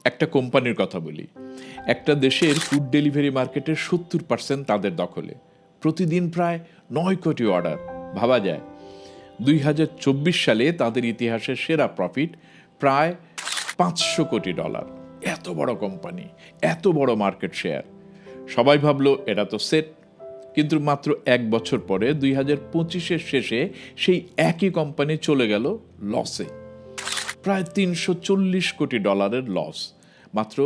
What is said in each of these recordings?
একটা কোম্পানির কথা বলি। একটা দেশের ফুড ডেলিভারি মার্কেটের 70% তাদের দখলে। প্রতিদিন প্রায় 9 কোটি অর্ডার। ভাবা যায় 2024 সালে তাদের ইতিহাসের সেরা প্রফিট প্রায় $500 কোটি। এত বড় কোম্পানি, এত বড় মার্কেট শেয়ার। সবাই ভাবলো এটা তো সেট, কিন্তু মাত্র 1 বছর পরে 2025-এর শেষে সেই একই কোম্পানি চলে গেল লসে। প্রায় $340 কোটি লস মাত্র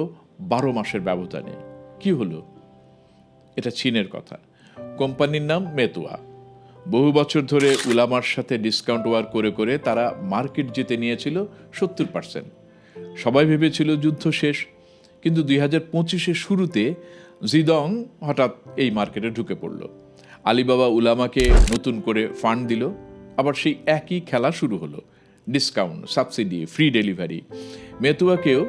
12 মাসের ব্যবধানে। কি হলো? এটা চীনের কথা। কোম্পানির নাম মেতুয়া। বহু বছর ধরে উলামার সাথে ডিসকাউন্ট ওয়ার করে করে তারা মার্কেট জিতে নিয়েছিল 70%। সবাই ভেবেছিল যুদ্ধ শেষ, কিন্তু 2025-এর শুরুতে জিদং হঠাৎ এই মার্কেটে ঢুকে পড়ল। আলিবাবা উলামাকে নতুন করে ফান্ড দিল, আবার সেই একই খেলা শুরু হলো। Discount, subsidy, free delivery. মেতুয়াকেও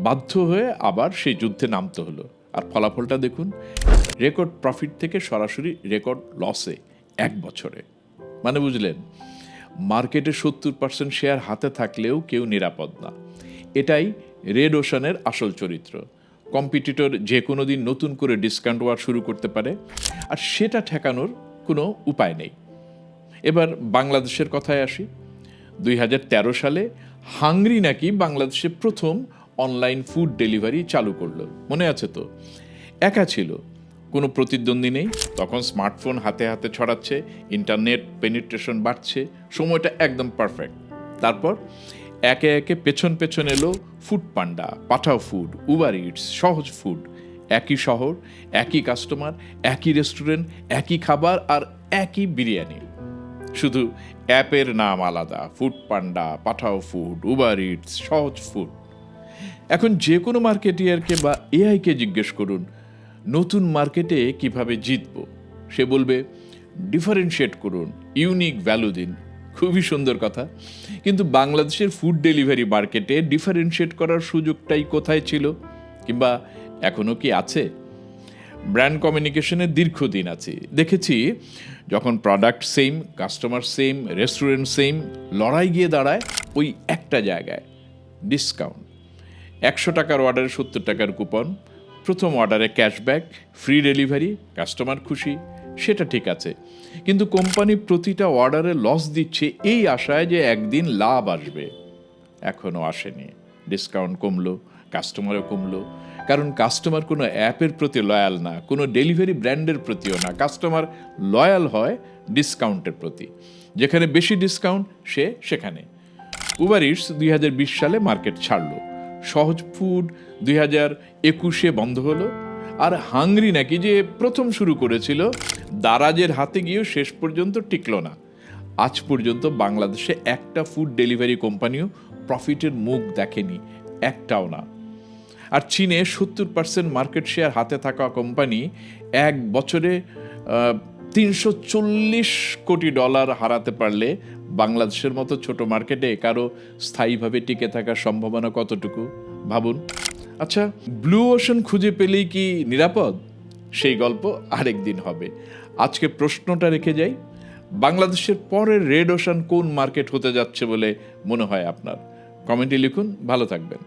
বাধ্য হয়ে আবার সেই যুদ্ধে নামতে হলো। আর ফলাফলটা দেখুন, রেকর্ড প্রফিট থেকে সরাসরি রেকর্ড লসে 1 বছরে। মানে বুঝলেন, মার্কেটে 70% শেয়ার হাতে থাকলেও কেউ নিরাপদ না। এটাই রেড ওশানের আসল চরিত্র। কম্পিটিটর যে কোনো দিন নতুন করে ডিসকাউন্ট ওয়ার শুরু করতে পারে, আর সেটা ঠেকানোর কোনো উপায় নেই। এবার বাংলাদেশের কথায় আসি। 2013 সালে হাংরি নাকি বাংলাদেশে প্রথম অনলাইন ফুড ডেলিভারি চালু করলো, মনে আছে তো? একা ছিল, কোনো প্রতিদ্বন্দ্বী নেই। তখন স্মার্টফোন হাতে হাতে ছড়াচ্ছে, ইন্টারনেট পেনিট্রেশন বাড়ছে, সময়টা একদম পারফেক্ট। তারপর একে একে পেছন পেছন এলো food panda, Pathao food, Uber it's, সহজ ফুড। একই শহর, একই কাস্টমার, একই রেস্টুরেন্ট, একই খাবার আর একই বিরিয়ানি, শুধু অ্যাপের নাম আলাদা। Food panda, Pathao food, Uber it's, সহজ ফুড। এখন যে কোনো মার্কেটিয়ারকে বা এআইকে জিজ্ঞেস করুন নতুন মার্কেটে কিভাবে জিতব, সে বলবে ডিফারেন্সিয়েট করুন, ইউনিক ভ্যালু দিন। খুবই সুন্দর কথা, কিন্তু বাংলাদেশের ফুড ডেলিভারি মার্কেটে ডিফারেন্সিয়েট করার সুযোগটাই কোথায় ছিল, কিংবা এখনও কি আছে? ব্র্যান্ড কমিউনিকেশনের দীর্ঘদিন আছে, দেখেছি যখন product same, customer same, restaurant same, লড়াই গিয়ে দাঁড়ায় ওই একটা জায়গায়, ডিসকাউন্ট। 100 টাকার অর্ডারে 70 টাকার কুপন, প্রথম অর্ডারে ক্যাশব্যাক, ফ্রি ডেলিভারি, কাস্টমার খুশি। সেটা ঠিক আছে, কিন্তু কোম্পানি প্রতিটা অর্ডারে লস দিচ্ছে এই আশায় যে একদিন লাভ আসবে। এখনও আসেনি। ডিসকাউন্ট কমলো, কাস্টমারও কমলো, কারণ কাস্টমার কোনো অ্যাপের প্রতি লয়াল না, কোনো ডেলিভারি ব্র্যান্ডের প্রতিও না। কাস্টমার লয়াল হয় ডিসকাউন্টের প্রতি। যেখানে বেশি ডিসকাউন্ট সে সেখানে। উবার ইটস 2020 সালে মার্কেট ছাড়লো, সহজ ফুড 2021-এ বন্ধ হলো, আর হাংরি নাকি যে প্রথম শুরু করেছিল দারাজের হাতে গিয়েও শেষ পর্যন্ত টিকলো না। আজ পর্যন্ত বাংলাদেশে একটা ফুড ডেলিভারি কোম্পানিও প্রফিটের মুখ দেখেনি, একটাও না। আর চীনে 70% মার্কেট শেয়ার হাতে থাকা কোম্পানি 1 বছরে $340 কোটি হারাতে পারলে বাংলাদেশের মতো ছোট মার্কেটে কারো স্থায়ীভাবে টিকে থাকার সম্ভাবনা কতটুকু ভাবুন। আচ্ছা, ব্লু ওশান খুঁজে পেলেই কি নিরাপদ? সেই গল্প আরেক দিন হবে। আজকে প্রশ্নটা রেখে যাই, বাংলাদেশের পরের রেড ওশান কোন মার্কেট হতে যাচ্ছে বলে মনে হয় আপনার? কমেন্টে লিখুন। ভালো থাকবেন।